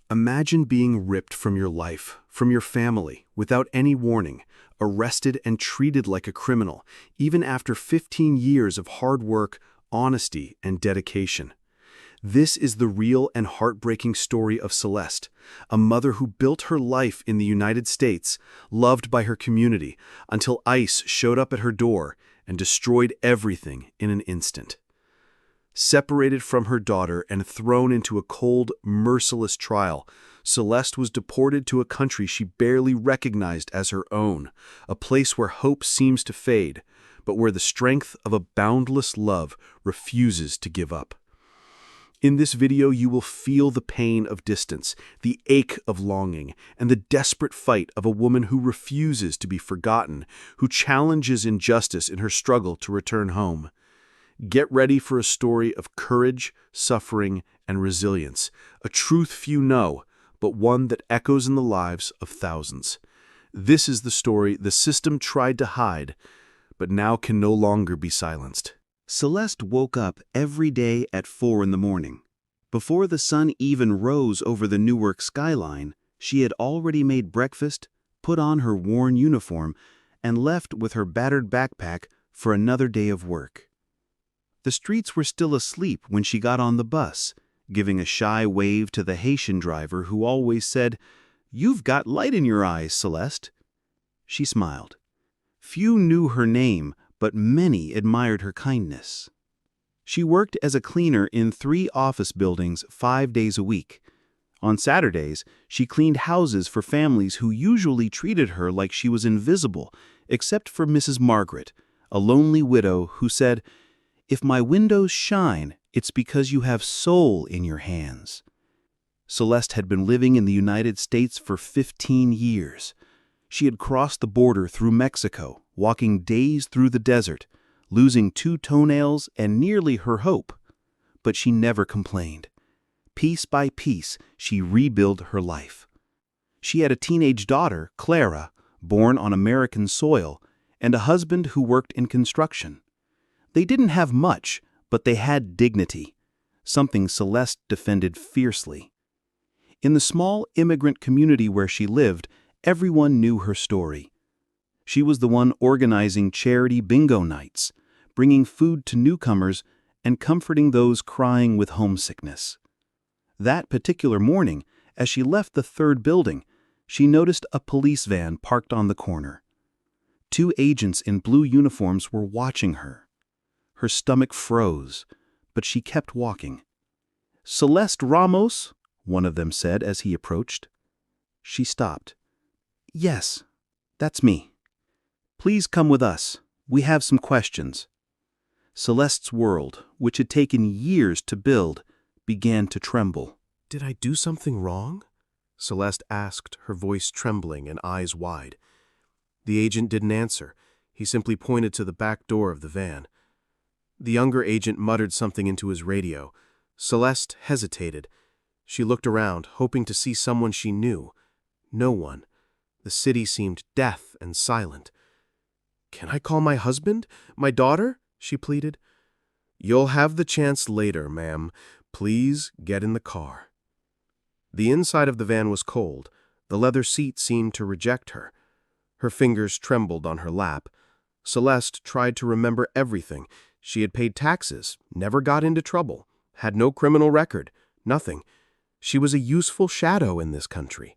Imagine being ripped from your life, from your family, without any warning, arrested and treated like a criminal, even after 15 years of hard work, honesty, and dedication. This is the real and heartbreaking story of Celeste, a mother who built her life in the United States, loved by her community, until ICE showed up at her door and destroyed everything in an instant. Separated from her daughter and thrown into a cold, merciless trial, Celeste was deported to a country she barely recognized as her own, a place where hope seems to fade, but where the strength of a boundless love refuses to give up. In this video, you will feel the pain of distance, the ache of longing, and the desperate fight of a woman who refuses to be forgotten, who challenges injustice in her struggle to return home. Get ready for a story of courage, suffering, and resilience, a truth few know, but one that echoes in the lives of thousands. This is the story the system tried to hide, but now can no longer be silenced. Celeste woke up every day at 4 in the morning. Before the sun even rose over the Newark skyline, she had already made breakfast, put on her worn uniform, and left with her battered backpack for another day of work. The streets were still asleep when she got on the bus, giving a shy wave to the Haitian driver who always said, "You've got light in your eyes, Celeste." She smiled. Few knew her name, but many admired her kindness. She worked as a cleaner in 3 office buildings 5 days a week. On Saturdays, she cleaned houses for families who usually treated her like she was invisible, except for Mrs. Margaret, a lonely widow who said, "If my windows shine, it's because you have soul in your hands." Celeste had been living in the United States for 15 years. She had crossed the border through Mexico, walking days through the desert, losing 2 toenails and nearly her hope. But she never complained. Piece by piece, she rebuilt her life. She had a teenage daughter, Clara, born on American soil, and a husband who worked in construction. They didn't have much, but they had dignity, something Celeste defended fiercely. In the small immigrant community where she lived, everyone knew her story. She was the one organizing charity bingo nights, bringing food to newcomers, and comforting those crying with homesickness. That particular morning, as she left the 3rd building, she noticed a police van parked on the corner. 2 agents in blue uniforms were watching her. Her stomach froze, but she kept walking. "Celeste Ramos?" one of them said as he approached. She stopped. "Yes, that's me. Please come with us. We have some questions." Celeste's world, which had taken years to build, began to tremble. "Did I do something wrong?" Celeste asked, her voice trembling and eyes wide. The agent didn't answer. He simply pointed to the back door of the van. The younger agent muttered something into his radio. Celeste hesitated. She looked around, hoping to see someone she knew. No one. The city seemed deaf and silent. "Can I call my husband? My daughter?" she pleaded. "You'll have the chance later, ma'am. Please get in the car." The inside of the van was cold. The leather seat seemed to reject her. Her fingers trembled on her lap. Celeste tried to remember everything. She had paid taxes, never got into trouble, had no criminal record, nothing. She was a useful shadow in this country.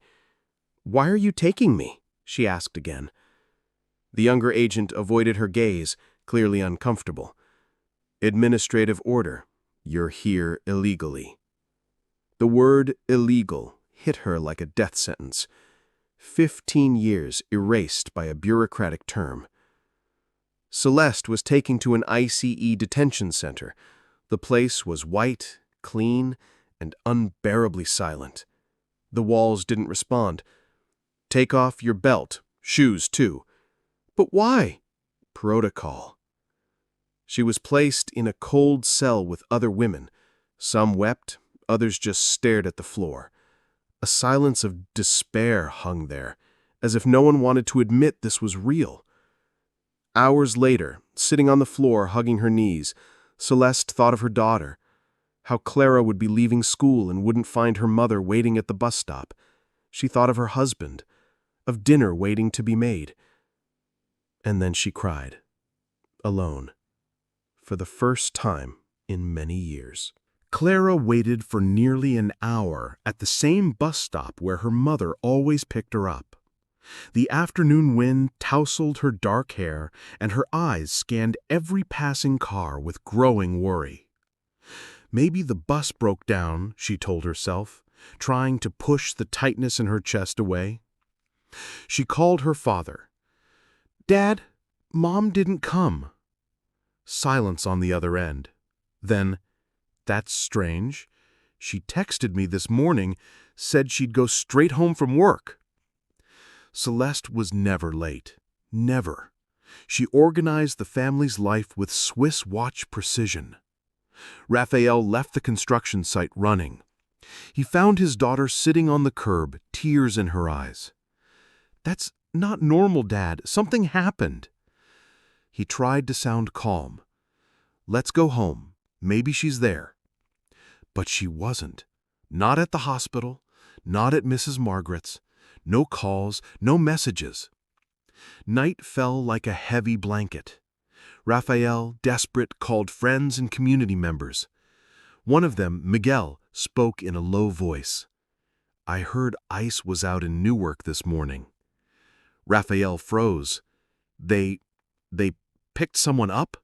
"Why are you taking me?" she asked again. The younger agent avoided her gaze, clearly uncomfortable. "Administrative order. You're here illegally." The word illegal hit her like a death sentence. 15 years erased by a bureaucratic term. Celeste was taken to an ICE detention center. The place was white, clean, and unbearably silent. The walls didn't respond. "Take off your belt, shoes too." "But why?" "Protocol." She was placed in a cold cell with other women. Some wept, others just stared at the floor. A silence of despair hung there, as if no one wanted to admit this was real. Hours later, sitting on the floor hugging her knees, Celeste thought of her daughter. How Clara would be leaving school and wouldn't find her mother waiting at the bus stop. She thought of her husband, of dinner waiting to be made. And then she cried, alone, for the first time in many years. Clara waited for nearly an hour at the same bus stop where her mother always picked her up. The afternoon wind tousled her dark hair, and her eyes scanned every passing car with growing worry. Maybe the bus broke down, she told herself, trying to push the tightness in her chest away. She called her father. "Dad, Mom didn't come." Silence on the other end. Then, "That's strange. She texted me this morning, said she'd go straight home from work." Celeste was never late. Never. She organized the family's life with Swiss watch precision. Raphael left the construction site running. He found his daughter sitting on the curb, tears in her eyes. "That's not normal, Dad. Something happened." He tried to sound calm. "Let's go home. Maybe she's there." But she wasn't. Not at the hospital, not at Mrs. Margaret's. No calls, no messages. Night fell like a heavy blanket. Raphael, desperate, called friends and community members. One of them, Miguel, spoke in a low voice. "I heard ICE was out in Newark this morning." Raphael froze. They picked someone up?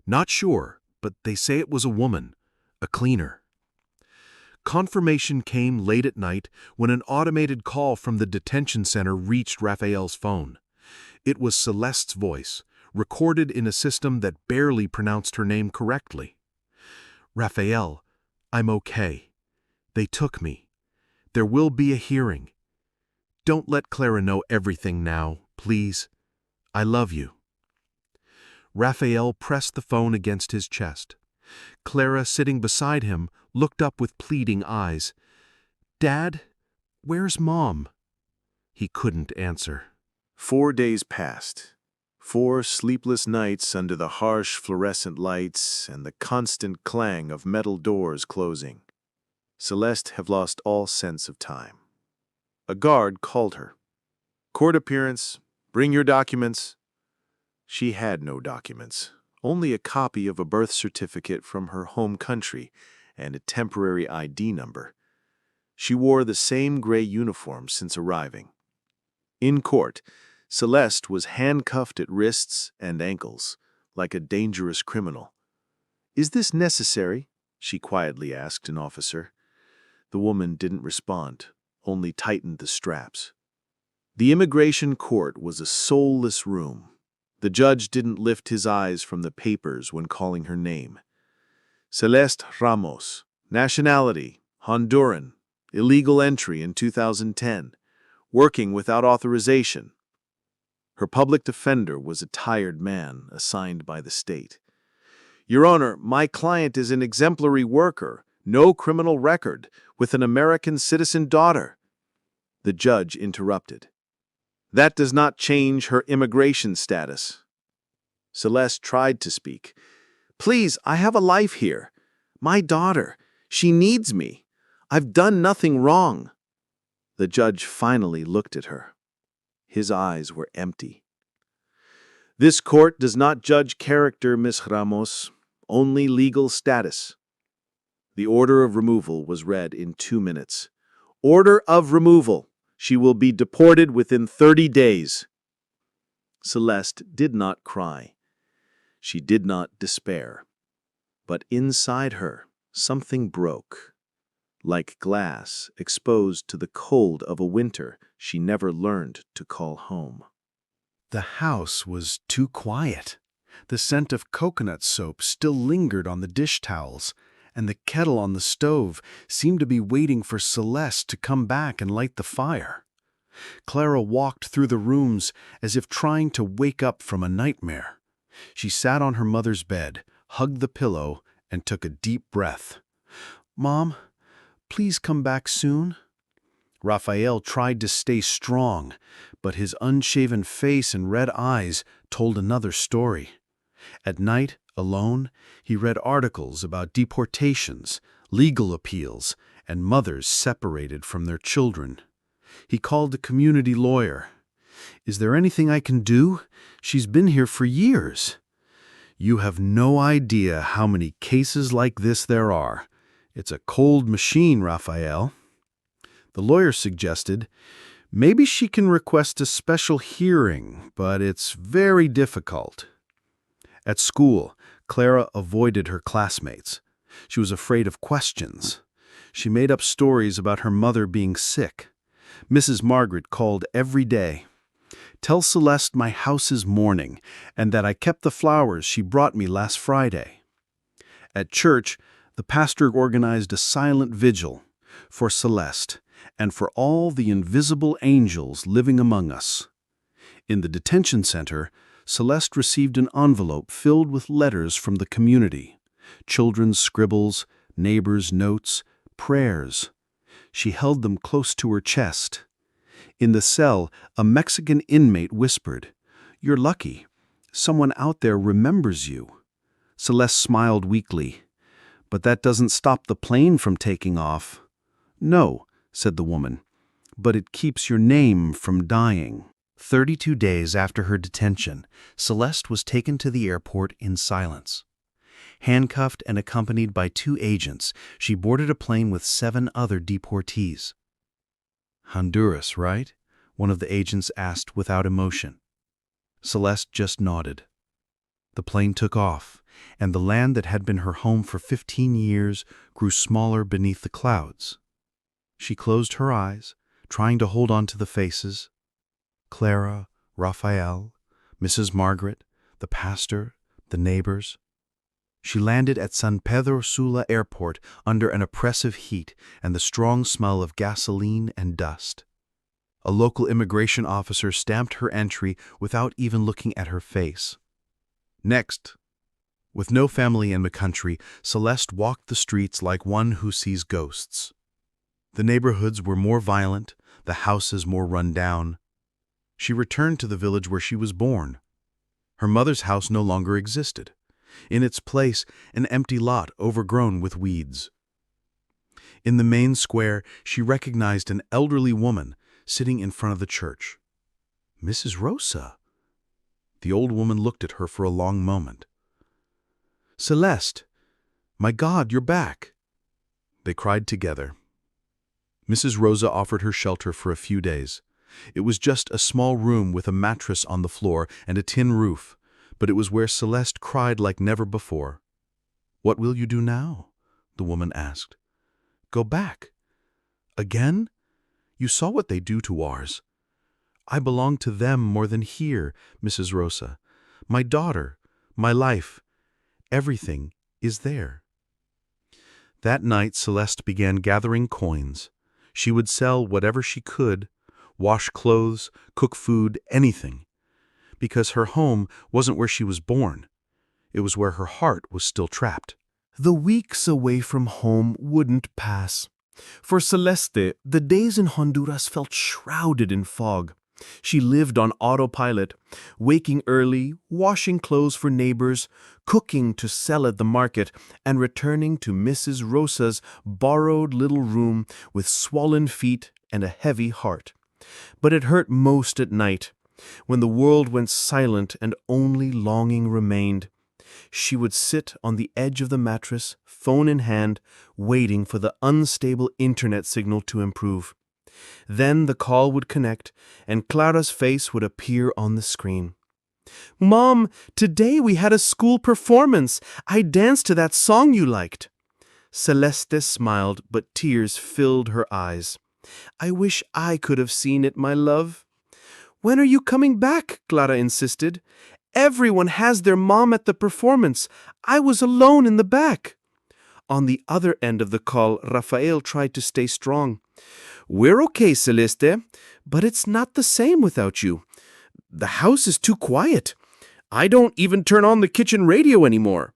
"Not sure, but they say it was a woman, a cleaner." Confirmation came late at night when an automated call from the detention center reached Raphael's phone. It was Celeste's voice, recorded in a system that barely pronounced her name correctly. "Raphael, I'm okay. They took me. There will be a hearing. Don't let Clara know everything now, please. I love you." Raphael pressed the phone against his chest. Clara, sitting beside him, looked up with pleading eyes. "Dad, where's Mom?" He couldn't answer. 4 days passed. 4 sleepless nights under the harsh fluorescent lights and the constant clang of metal doors closing. Celeste had lost all sense of time. A guard called her. "Court appearance. Bring your documents." She had no documents, only a copy of a birth certificate from her home country and a temporary ID number. She wore the same gray uniform since arriving. In court, Celeste was handcuffed at wrists and ankles, like a dangerous criminal. "Is this necessary?" she quietly asked an officer. The woman didn't respond, only tightened the straps. The immigration court was a soulless room. The judge didn't lift his eyes from the papers when calling her name. Celeste Ramos, nationality, Honduran, illegal entry in 2010, working without authorization. Her public defender was a tired man assigned by the state. "Your Honor, my client is an exemplary worker, no criminal record, with an American citizen daughter." The judge interrupted. "That does not change her immigration status." Celeste tried to speak. "Please, I have a life here. My daughter. She needs me. I've done nothing wrong." The judge finally looked at her. His eyes were empty. "This court does not judge character, Miss Ramos, only legal status." The order of removal was read in 2 minutes. "Order of removal. She will be deported within 30 days. Celeste did not cry. She did not despair. But inside her, something broke. Like glass exposed to the cold of a winter she never learned to call home. The house was too quiet. The scent of coconut soap still lingered on the dish towels, and the kettle on the stove seemed to be waiting for Celeste to come back and light the fire. Clara walked through the rooms as if trying to wake up from a nightmare. She sat on her mother's bed, hugged the pillow, and took a deep breath. "Mom, please come back soon." Raphael tried to stay strong, but his unshaven face and red eyes told another story. At night, Alone, he read articles about deportations, legal appeals, and mothers separated from their children. He called a community lawyer. "Is there anything I can do? She's been here for years." "You have no idea how many cases like this there are. It's a cold machine, Raphael." The lawyer suggested, "Maybe she can request a special hearing, but it's very difficult." At school, Clara avoided her classmates. She was afraid of questions. She made up stories about her mother being sick. Mrs. Margaret called every day. "Tell Celeste my house is mourning, and that I kept the flowers she brought me last Friday." At church, the pastor organized a silent vigil for Celeste and for all the invisible angels living among us. In the detention center, Celeste received an envelope filled with letters from the community, children's scribbles, neighbors' notes, prayers. She held them close to her chest. In the cell, a Mexican inmate whispered, "You're lucky. Someone out there remembers you." Celeste smiled weakly. "But that doesn't stop the plane from taking off." "No," said the woman, "but it keeps your name from dying." 32 days after her detention, Celeste was taken to the airport in silence. Handcuffed and accompanied by 2 agents, she boarded a plane with 7 other deportees. "Honduras, right?" one of the agents asked without emotion. Celeste just nodded. The plane took off, and the land that had been her home for 15 years grew smaller beneath the clouds. She closed her eyes, trying to hold on to the faces. Clara, Raphael, Mrs. Margaret, the pastor, the neighbors. She landed at San Pedro Sula Airport under an oppressive heat and the strong smell of gasoline and dust. A local immigration officer stamped her entry without even looking at her face. Next. With no family in the country, Celeste walked the streets like one who sees ghosts. The neighborhoods were more violent, the houses more run down. She returned to the village where she was born. Her mother's house no longer existed. In its place, an empty lot overgrown with weeds. In the main square, she recognized an elderly woman sitting in front of the church. "Mrs. Rosa." The old woman looked at her for a long moment. "Celeste, my God, you're back!" They cried together. Mrs. Rosa offered her shelter for a few days. It was just a small room with a mattress on the floor and a tin roof, but it was where Celeste cried like never before. "What will you do now?" the woman asked. "Go back? Again? You saw what they do to ours. I belong to them more than here, Mrs. Rosa. My daughter, my life, everything is there." That night Celeste began gathering coins. She would sell whatever she could, wash clothes, cook food, anything. Because her home wasn't where she was born. It was where her heart was still trapped. The weeks away from home wouldn't pass. For Celeste, the days in Honduras felt shrouded in fog. She lived on autopilot, waking early, washing clothes for neighbors, cooking to sell at the market, and returning to Mrs. Rosa's borrowed little room with swollen feet and a heavy heart. But it hurt most at night, when the world went silent and only longing remained. She would sit on the edge of the mattress, phone in hand, waiting for the unstable internet signal to improve. Then the call would connect, and Clara's face would appear on the screen. "Mom, today we had a school performance. I danced to that song you liked." Celeste smiled, but tears filled her eyes. "I wish I could have seen it, my love." "When are you coming back?" Clara insisted. "Everyone has their mom at the performance. I was alone in the back." On the other end of the call, Raphael tried to stay strong. "We're okay, Celeste, but it's not the same without you. The house is too quiet. I don't even turn on the kitchen radio anymore."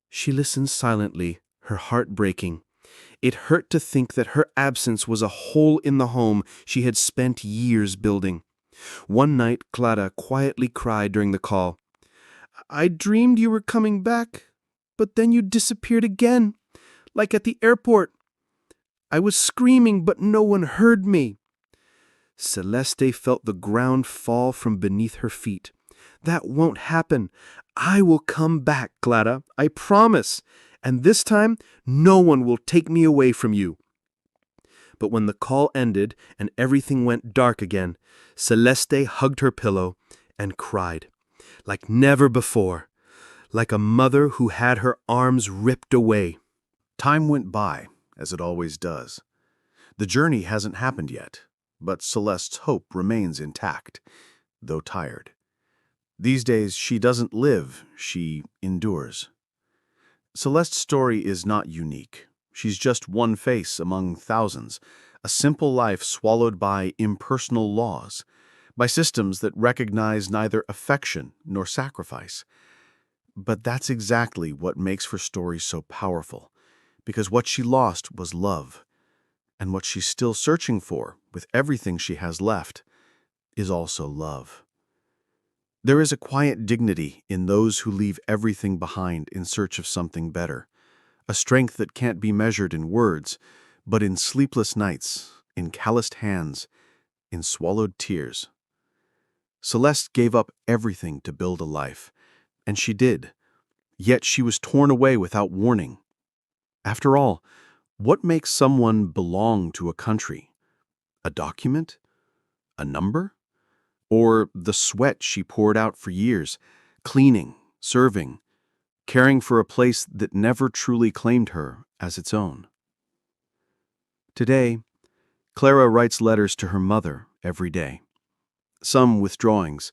She listened silently, her heart breaking. It hurt to think that her absence was a hole in the home she had spent years building. One night, Clara quietly cried during the call. I dreamed you were coming back, but then you disappeared again, like at the airport. I was screaming, but no one heard me. Celeste felt the ground fall from beneath her feet. That won't happen. I will come back, Clara. I promise. And this time, no one will take me away from you. But when the call ended and everything went dark again, Celeste hugged her pillow and cried, like never before, like a mother who had her arms ripped away. Time went by, as it always does. The journey hasn't happened yet, but Celeste's hope remains intact, though tired. These days, she doesn't live, she endures. Celeste's story is not unique. She's just one face among thousands, a simple life swallowed by impersonal laws, by systems that recognize neither affection nor sacrifice. But that's exactly what makes her story so powerful, because what she lost was love, and what she's still searching for, with everything she has left, is also love. There is a quiet dignity in those who leave everything behind in search of something better, a strength that can't be measured in words, but in sleepless nights, in calloused hands, in swallowed tears. Celeste gave up everything to build a life, and she did, yet she was torn away without warning. After all, what makes someone belong to a country? A document? A number? Or the sweat she poured out for years, cleaning, serving, caring for a place that never truly claimed her as its own? Today, Clara writes letters to her mother every day. Some with drawings,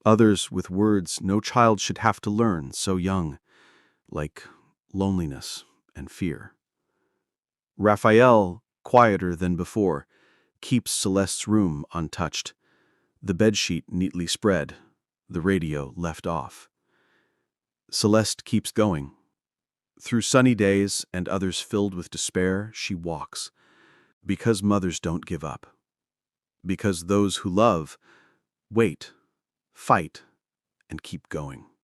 others with words no child should have to learn so young, like loneliness and fear. Raphael, quieter than before, keeps Celeste's room untouched, the bedsheet neatly spread, the radio left off. Celeste keeps going. Through sunny days and others filled with despair, she walks, because mothers don't give up, because those who love wait, fight, and keep going.